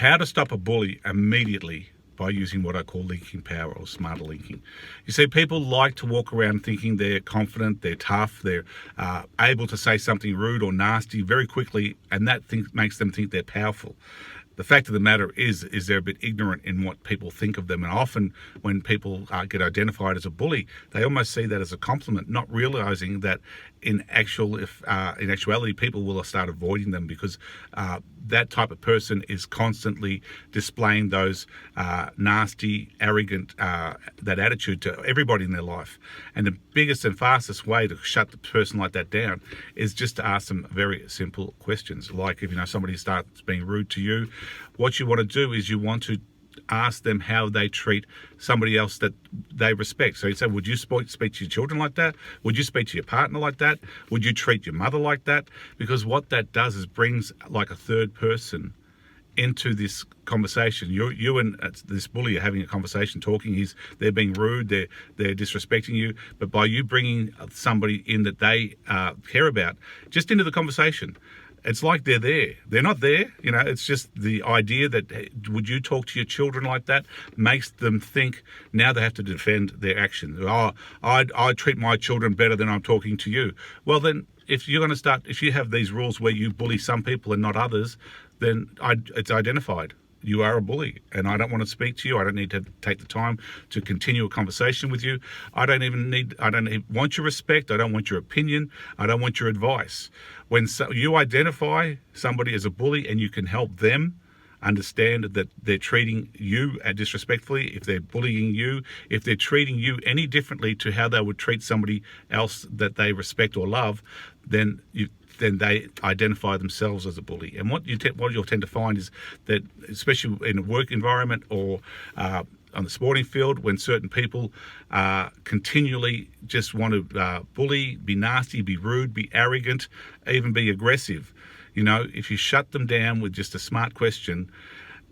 how to stop a bully immediately by using what I call LinkingPower or SmarterLinking. You see, people like to walk around thinking they're confident, they're tough, they're able to say something rude or nasty very quickly, and that makes them think they're powerful. The fact of the matter is they're a bit ignorant in what people think of them, and often when people get identified as a bully, they almost see that as a compliment, not realizing that in actuality people will start avoiding them because that type of person is constantly displaying those nasty, arrogant, that attitude to everybody in their life. And the biggest and fastest way to shut the person like that down is just to ask them very simple questions. Like if somebody starts being rude to you, what you want to do is you want to ask them how they treat somebody else that they respect. So you say, would you speak to your children like that? Would you speak to your partner like that? Would you treat your mother like that? Because what that does is brings like a third person into this conversation. You and this bully are having a conversation, talking. They're being rude, they're disrespecting you, but by you bringing somebody in that they care about just into the conversation, it's like they're there. They're not there. It's just the idea that, hey, would you talk to your children like that, makes them think now they have to defend their actions. Oh, I treat my children better than I'm talking to you. Well, then if you have these rules where you bully some people and not others, then it's identified. You are a bully, and I don't want to speak to you. I don't need to take the time to continue a conversation with you. I don't want your respect. I don't want your opinion. I don't want your advice. When you identify somebody as a bully and you can help them understand that they're treating you disrespectfully, if they're bullying you, if they're treating you any differently to how they would treat somebody else that they respect or love, then they identify themselves as a bully. And what you'll tend to find is that, especially in a work environment or on the sporting field, when certain people continually just want to bully, be nasty, be rude, be arrogant, even be aggressive, if you shut them down with just a smart question,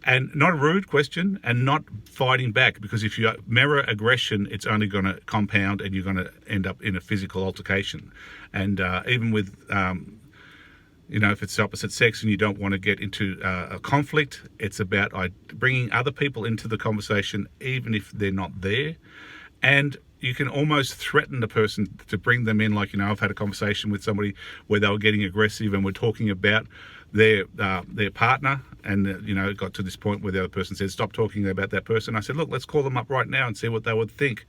and not a rude question, and not fighting back, because if you mirror aggression, it's only going to compound and you're going to end up in a physical altercation. And even with, if it's the opposite sex and you don't want to get into a conflict, it's about bringing other people into the conversation, even if they're not there. And you can almost threaten the person to bring them in. Like, I've had a conversation with somebody where they were getting aggressive and we're talking about their partner, and it got to this point where the other person said, stop talking about that person. I said, look, let's call them up right now and see what they would think.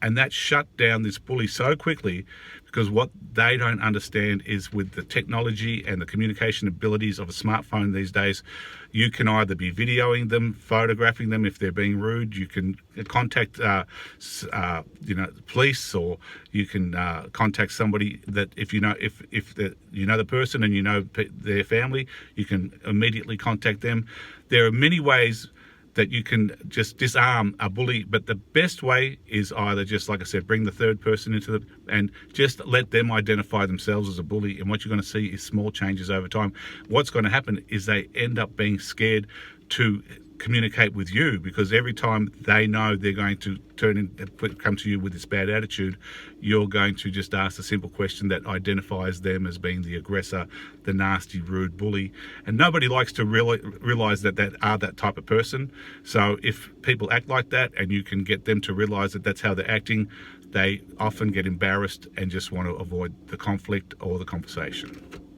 And that shut down this bully so quickly, because what they don't understand is, with the technology and the communication abilities of a smartphone these days, you can either be videoing them, photographing them if they're being rude. You can contact police, or you can contact somebody that if the person and their family, you can immediately contact them. There are many ways that you can just disarm a bully, but the best way is either, just like I said, bring the third person into and just let them identify themselves as a bully. And what you're going to see is small changes over time. What's going to happen is they end up being scared to communicate with you, because every time they know they're going to come to you with this bad attitude, you're going to just ask a simple question that identifies them as being the aggressor, the nasty, rude bully. And nobody likes to realize that they are that type of person. So if people act like that and you can get them to realize that that's how they're acting, they often get embarrassed and just want to avoid the conflict or the conversation.